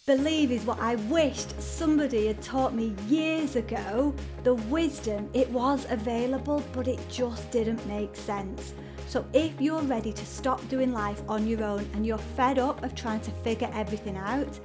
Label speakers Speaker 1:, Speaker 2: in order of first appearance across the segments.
Speaker 1: believe is what I wished somebody had taught me years ago. The wisdom, it was available, but it just didn't make sense. So if you're ready to stop doing life on your own and you're fed up of trying to figure everything out,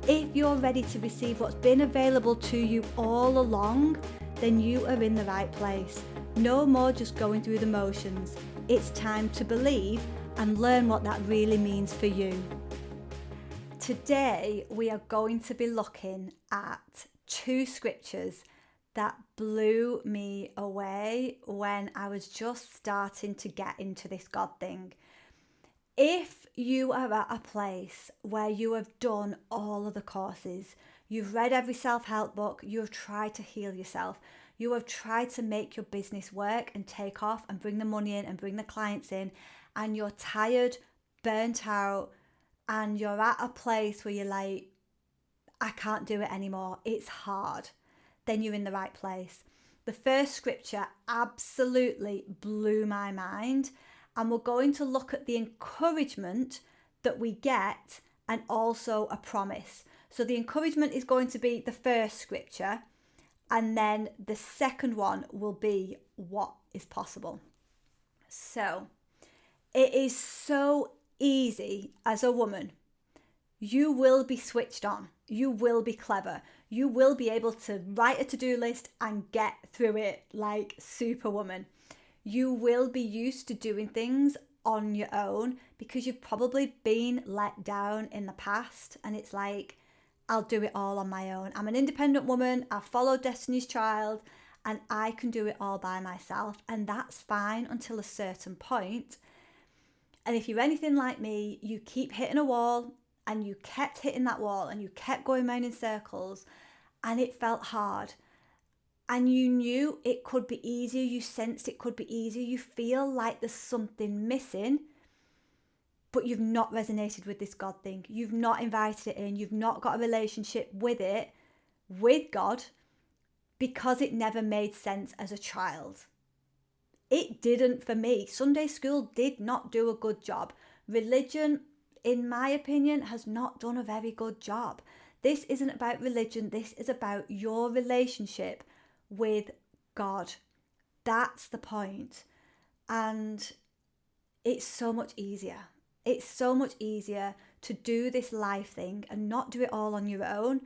Speaker 1: if you're ready to receive what's been available to you all along, then you are in the right place. No more just going through the motions. It's time to believe and learn what that really means for you. Today, we are going to be looking at two scriptures that blew me away when I was just starting to get into this God thing. If you are at a place where you have done all of the courses, you've read every self-help book, you have tried to heal yourself, you have tried to make your business work and take off and bring the money in and bring the clients in, and you're tired, burnt out, and you're at a place where you're like, I can't do it anymore, it's hard, then you're in the right place. The first scripture absolutely blew my mind, and we're going to look at the encouragement that we get and also a promise. So the encouragement is going to be the first scripture, and then the second one will be what is possible. So it is so easy as a woman. You will be switched on. You will be clever. You will be able to write a to-do list and get through it like Superwoman. You will be used to doing things on your own because you've probably been let down in the past, and it's like, I'll do it all on my own. I'm an independent woman. I've followed Destiny's Child and I can do it all by myself, and that's fine until a certain point. And if you're anything like me, you keep hitting a wall, and you kept hitting that wall, and you kept going round in circles, and it felt hard. And you knew it could be easier, you sensed it could be easier, you feel like there's something missing, but you've not resonated with this God thing. You've not invited it in, you've not got a relationship with it, with God, because it never made sense as a child. It didn't for me. Sunday school did not do a good job. Religion, in my opinion, has not done a very good job. This isn't about religion. This is about your relationship with God. That's the point. And it's so much easier. It's so much easier to do this life thing and not do it all on your own.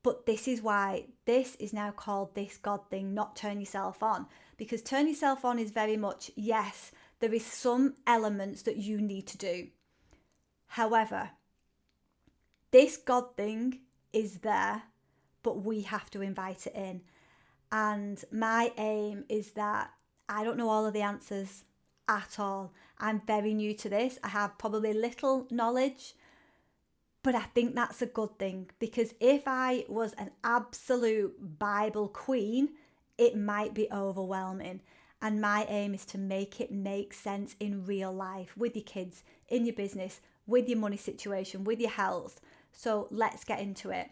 Speaker 1: But this is why this is now called this God thing, not turn yourself on. Because turn yourself on is very much, yes, there is some elements that you need to do. However, this God thing is there, but we have to invite it in. And my aim is that I don't know all of the answers at all. I'm very new to this. I have probably little knowledge, but I think that's a good thing, because if I was an absolute Bible queen, it might be overwhelming. And my aim is to make it make sense in real life, with your kids, in your business, with your money situation, with your health. So let's get into it.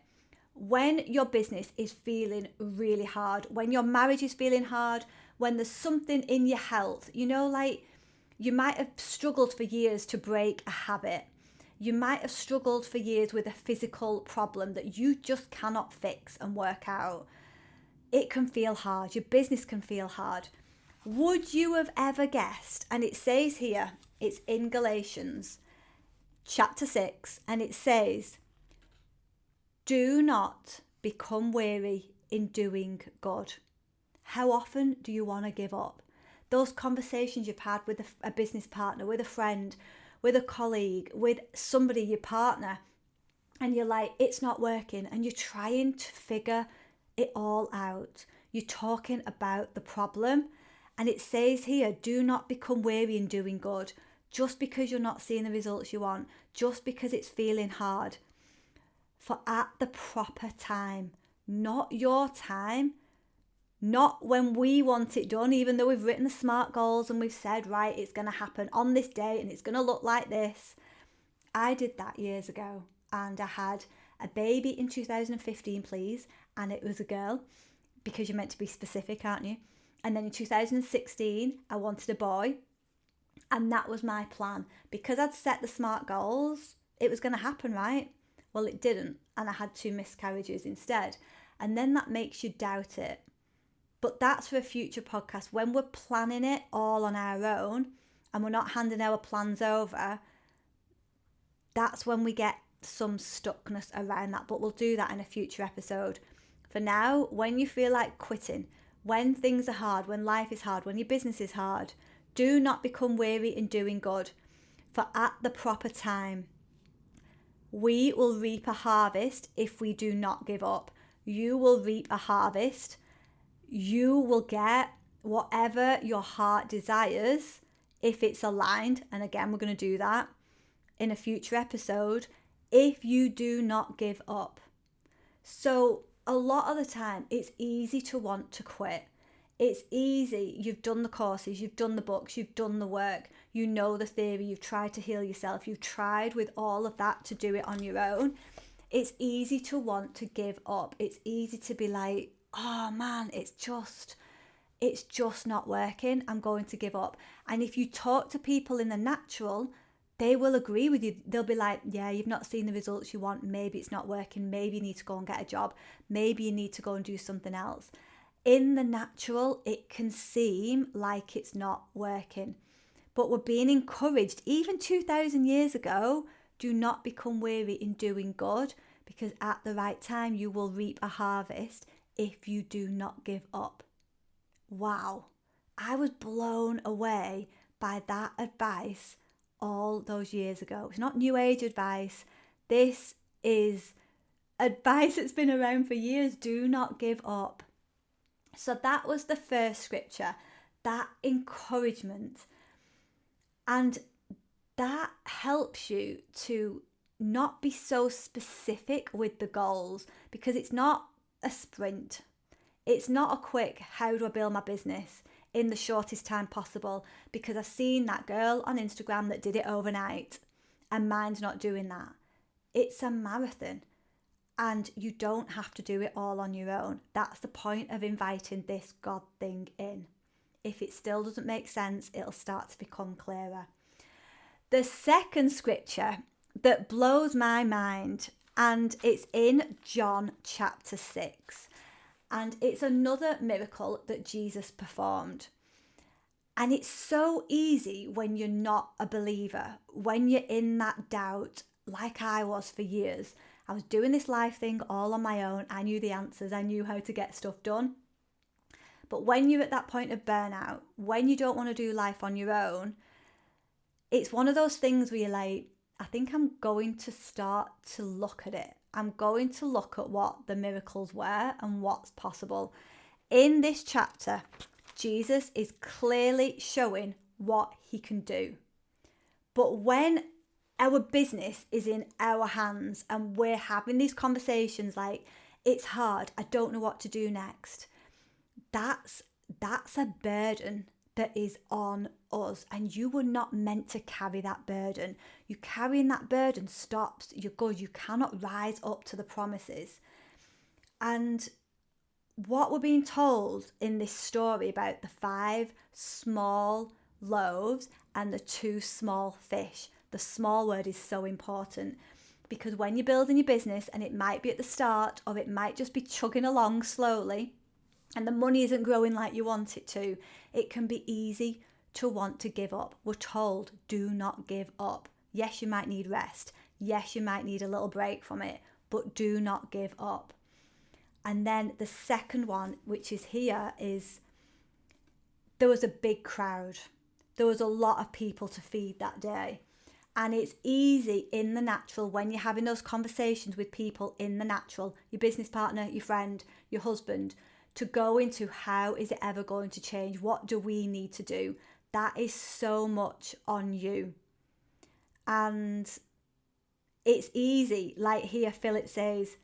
Speaker 1: When your business is feeling really hard, when your marriage is feeling hard, when there's something in your health, like you might have struggled for years to break a habit. You might have struggled for years with a physical problem that you just cannot fix and work out. It can feel hard. Your business can feel hard. Would you have ever guessed? And it says here, it's in Galatians chapter 6, and it says, do not become weary in doing good. How often do you want to give up? Those conversations you've had with a business partner, with a friend, with a colleague, with somebody, your partner, and you're like, it's not working, and you're trying to figure it all out. You're talking about the problem, and it says here, do not become weary in doing good, just because you're not seeing the results you want, just because it's feeling hard. For at the proper time, not your time, not when we want it done, even though we've written the SMART goals and we've said, right, it's going to happen on this day and it's going to look like this. I did that years ago, and I had a baby in 2015, please, and it was a girl, because you're meant to be specific, aren't you? And then in 2016, I wanted a boy, and that was my plan. Because I'd set the SMART goals, it was going to happen, right? Well, it didn't, and I had 2 miscarriages instead. And then that makes you doubt it. But that's for a future podcast. When we're planning it all on our own and we're not handing our plans over, that's when we get some stuckness around that. But we'll do that in a future episode. For now, when you feel like quitting, when things are hard, when life is hard, when your business is hard, do not become weary in doing good. For at the proper time, we will reap a harvest if we do not give up. You will reap a harvest. You will get whatever your heart desires if it's aligned. And again, we're going to do that in a future episode if you do not give up. So a lot of the time, it's easy to want to quit. It's easy. You've done the courses, you've done the books, you've done the work, you know the theory, you've tried to heal yourself, you've tried with all of that to do it on your own. It's easy to want to give up. It's easy to be like, oh man, it's just not working. I'm going to give up. And if you talk to people in the natural, they will agree with you. They'll be like, yeah, you've not seen the results you want. Maybe it's not working. Maybe you need to go and get a job. Maybe you need to go and do something else. In the natural, it can seem like it's not working. But we're being encouraged, even 2,000 years ago, do not become weary in doing good, because at the right time you will reap a harvest if you do not give up. Wow, I was blown away by that advice all those years ago. It's not new age advice. This is advice that's been around for years. Do not give up. So that was the first scripture, that encouragement. And that helps you to not be so specific with the goals, because it's not a sprint. It's not a quick, how do I build my business in the shortest time possible? Because I've seen that girl on Instagram that did it overnight, and mine's not doing that. It's a marathon, and you don't have to do it all on your own. That's the point of inviting this God thing in. If it still doesn't make sense, it'll start to become clearer. The second scripture that blows my mind, and it's in John chapter 6. And it's another miracle that Jesus performed. And it's so easy when you're not a believer, when you're in that doubt, like I was for years. I was doing this life thing all on my own. I knew the answers. I knew how to get stuff done. But when you're at that point of burnout, when you don't want to do life on your own, it's one of those things where you're like, I think I'm going to start to look at it. I'm going to look at what the miracles were and what's possible. In this chapter, Jesus is clearly showing what he can do. But when our business is in our hands and we're having these conversations like, it's hard, I don't know what to do next, that's a burden that is on us, and you were not meant to carry that burden. You carrying that burden stops your good. You cannot rise up to the promises. And what we're being told in this story about the 5 small loaves and the 2 small fish, the small word is so important, because when you're building your business, and it might be at the start or it might just be chugging along slowly, and the money isn't growing like you want it to, it can be easy to want to give up. We're told, do not give up. Yes, you might need rest. Yes, you might need a little break from it, but do not give up. And then the second one, which is here, is there was a big crowd. There was a lot of people to feed that day. And it's easy in the natural, when you're having those conversations with people in the natural, your business partner, your friend, your husband, to go into how is it ever going to change? What do we need to do? That is so much on you. And it's easy, like here Philip says,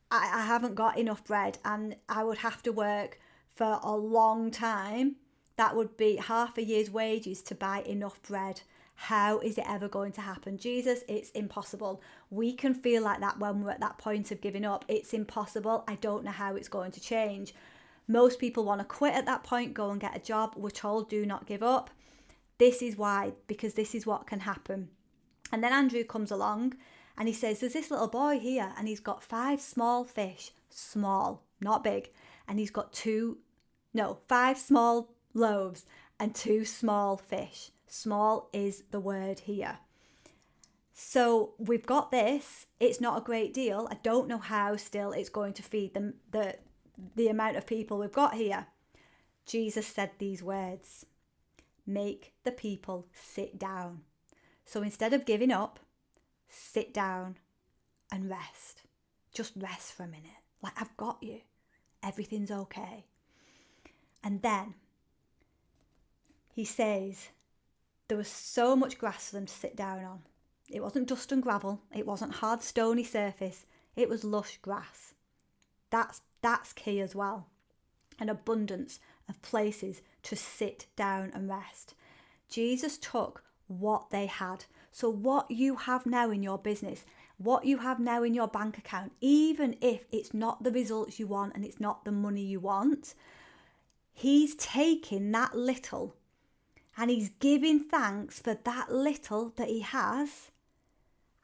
Speaker 1: I haven't got enough bread and I would have to work for a long time. That would be half a year's wages to buy enough bread. How is it ever going to happen? Jesus, it's impossible. We can feel like that when we're at that point of giving up. It's impossible. I don't know how it's going to change. Most people want to quit at that point, go and get a job. We're told, do not give up. This is why, because this is what can happen. And then Andrew comes along And he says, there's this little boy here and he's got 5 small fish, small, not big. And he's got 5 small loaves and 2 small fish. Small is the word here. So we've got this. It's not a great deal. I don't know how still it's going to feed them the amount of people we've got here. Jesus said these words, make the people sit down. So instead of giving up, sit down and rest. Just rest for a minute. Like, I've got you. Everything's okay. And then he says there was so much grass for them to sit down on. It wasn't dust and gravel. It wasn't hard, stony surface. It was lush grass. That's key as well. An abundance of places to sit down and rest. Jesus took what they had. So what you have now in your business, what you have now in your bank account, even if it's not the results you want and it's not the money you want, he's taking that little and he's giving thanks for that little that he has.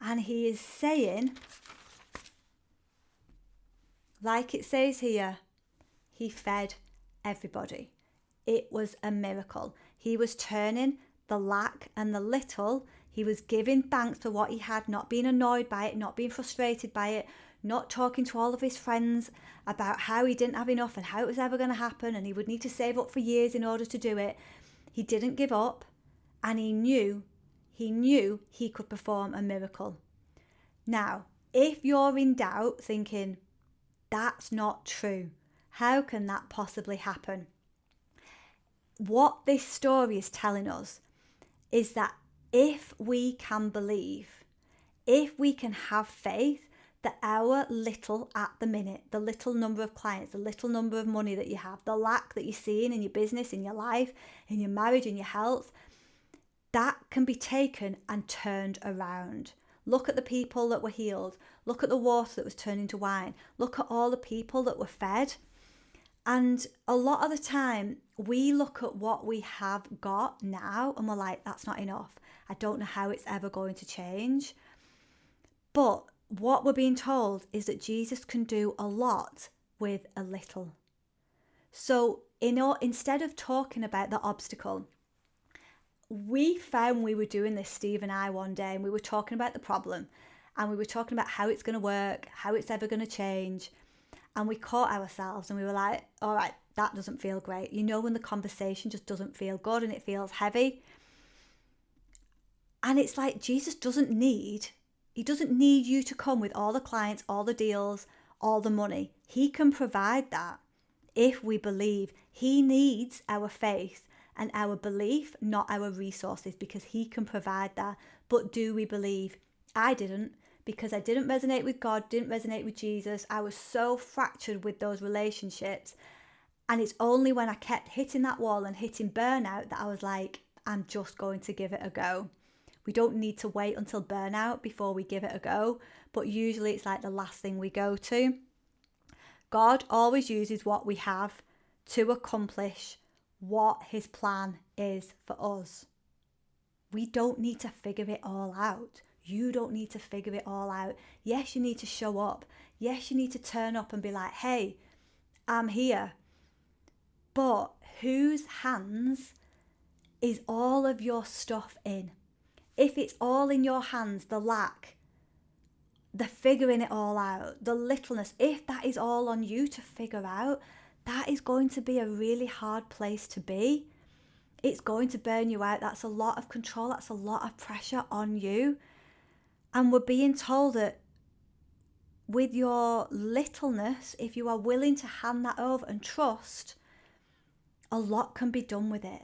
Speaker 1: And he is saying, like it says here, he fed everybody. It was a miracle. He was turning the lack and the little. He was giving thanks for what he had, not being annoyed by it, not being frustrated by it, not talking to all of his friends about how he didn't have enough and how it was ever going to happen and he would need to save up for years in order to do it. He didn't give up, and he knew he could perform a miracle. Now, if you're in doubt thinking, that's not true, how can that possibly happen? What this story is telling us is that if we can believe, if we can have faith that our little at the minute, the little number of clients, the little number of money that you have, the lack that you're seeing in your business, in your life, in your marriage, in your health, that can be taken and turned around. Look at the people that were healed. Look at the water that was turned into wine. Look at all the people that were fed. And a lot of the time, we look at what we have got now and we're like, that's not enough. I don't know how it's ever going to change. But what we're being told is that Jesus can do a lot with a little. So, instead of talking about the obstacle, we found we were doing this, Steve and I, one day, and we were talking about the problem and we were talking about how it's going to work, how it's ever going to change. And we caught ourselves and we were like, all right, that doesn't feel great. You know, when the conversation just doesn't feel good and it feels heavy. And it's like, Jesus doesn't need you to come with all the clients, all the deals, all the money. He can provide that if we believe. He needs our faith and our belief, not our resources, because he can provide that. But do we believe? I didn't, because I didn't resonate with God, didn't resonate with Jesus. I was so fractured with those relationships. And it's only when I kept hitting that wall and hitting burnout that I was like, I'm just going to give it a go. We don't need to wait until burnout before we give it a go, but usually it's like the last thing we go to. God always uses what we have to accomplish what his plan is for us. We don't need to figure it all out. You don't need to figure it all out. Yes, you need to show up. Yes, you need to turn up and be like, hey, I'm here. But whose hands is all of your stuff in? If it's all in your hands, the lack, the figuring it all out, the littleness, if that is all on you to figure out, that is going to be a really hard place to be. It's going to burn you out. That's a lot of control. That's a lot of pressure on you. And we're being told that with your littleness, if you are willing to hand that over and trust, a lot can be done with it.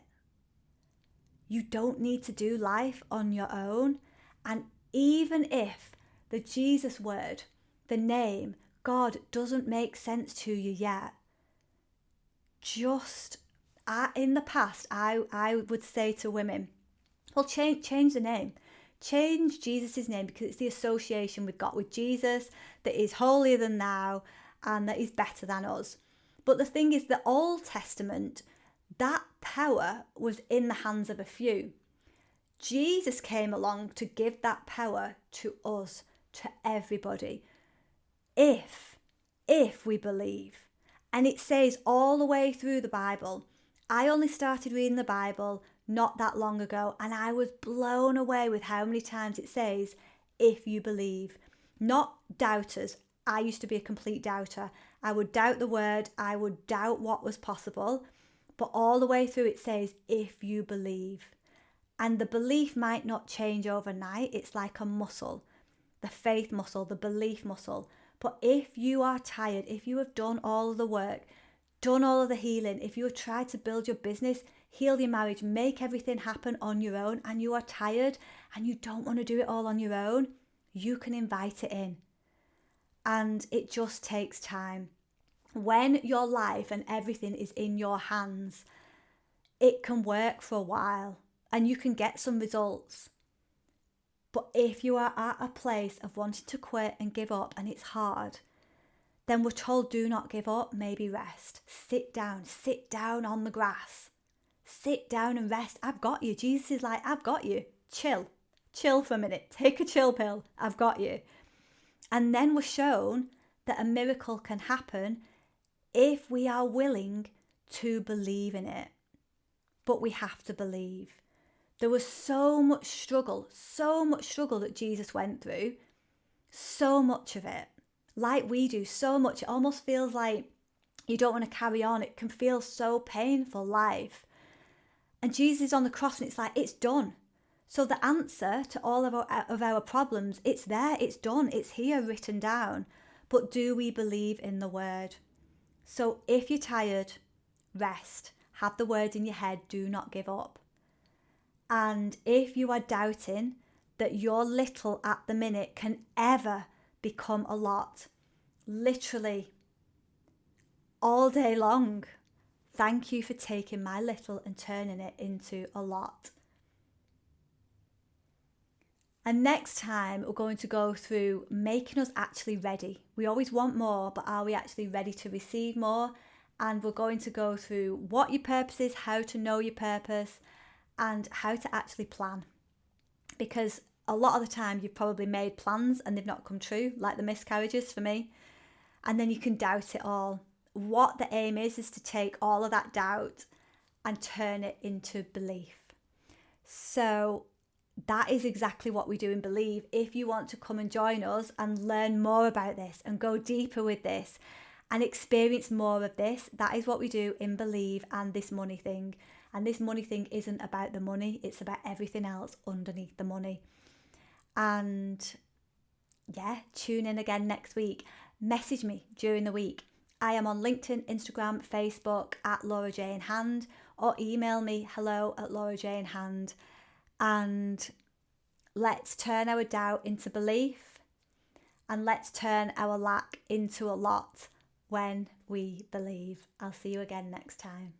Speaker 1: You don't need to do life on your own. And even if the Jesus word, the name, God doesn't make sense to you yet, in the past, I would say to women, well, change the name. Change Jesus' name, because it's the association we've got with Jesus that is holier than thou and that is better than us. But the thing is, the Old Testament, that power was in the hands of a few. Jesus came along to give that power to us, to everybody. If we believe. And it says all the way through the Bible. I only started reading the Bible not that long ago, and I was blown away with how many times it says, if you believe. Not doubters. I used to be a complete doubter. I would doubt the word. I would doubt what was possible. But all the way through it says, if you believe. And the belief might not change overnight. It's like a muscle, the faith muscle, the belief muscle. But if you are tired, if you have done all of the work, done all of the healing, if you have tried to build your business, heal your marriage, make everything happen on your own, and you are tired and you don't want to do it all on your own, you can invite it in. And it just takes time. When your life and everything is in your hands, it can work for a while and you can get some results. But if you are at a place of wanting to quit and give up and it's hard, then we're told do not give up, maybe rest. Sit down on the grass. Sit down and rest. I've got you. Jesus is like, I've got you. Chill for a minute. Take a chill pill. I've got you. And then we're shown that a miracle can happen if we are willing to believe in it. But we have to believe. There was so much struggle that Jesus went through, so much of it, like we do, so much. It almost feels like you don't want to carry on. It can feel so painful, life. And Jesus is on the cross and it's like, it's done. So the answer to all of our problems, it's there, it's done, it's here written down. But do we believe in the word? So if you're tired, rest. Have the word in your head, do not give up. And if you are doubting that your little at the minute can ever become a lot, literally all day long, thank you for taking my little and turning it into a lot. And next time we're going to go through making us actually ready. We always want more, but are we actually ready to receive more? And we're going to go through what your purpose is, how to know your purpose, and how to actually plan. Because a lot of the time you've probably made plans and they've not come true, like the miscarriages for me. And then you can doubt it all. What the aim is to take all of that doubt and turn it into belief. So that is exactly what we do in Believe. If you want to come and join us and learn more about this and go deeper with this and experience more of this, that is what we do in Believe and this money thing. And this money thing isn't about the money, it's about everything else underneath the money. And yeah, tune in again next week. Message me during the week. I am on LinkedIn, Instagram, Facebook at Laura Jane Hand, or email me hello@laurajanehand. And let's turn our doubt into belief, and let's turn our lack into a lot when we believe. I'll see you again next time.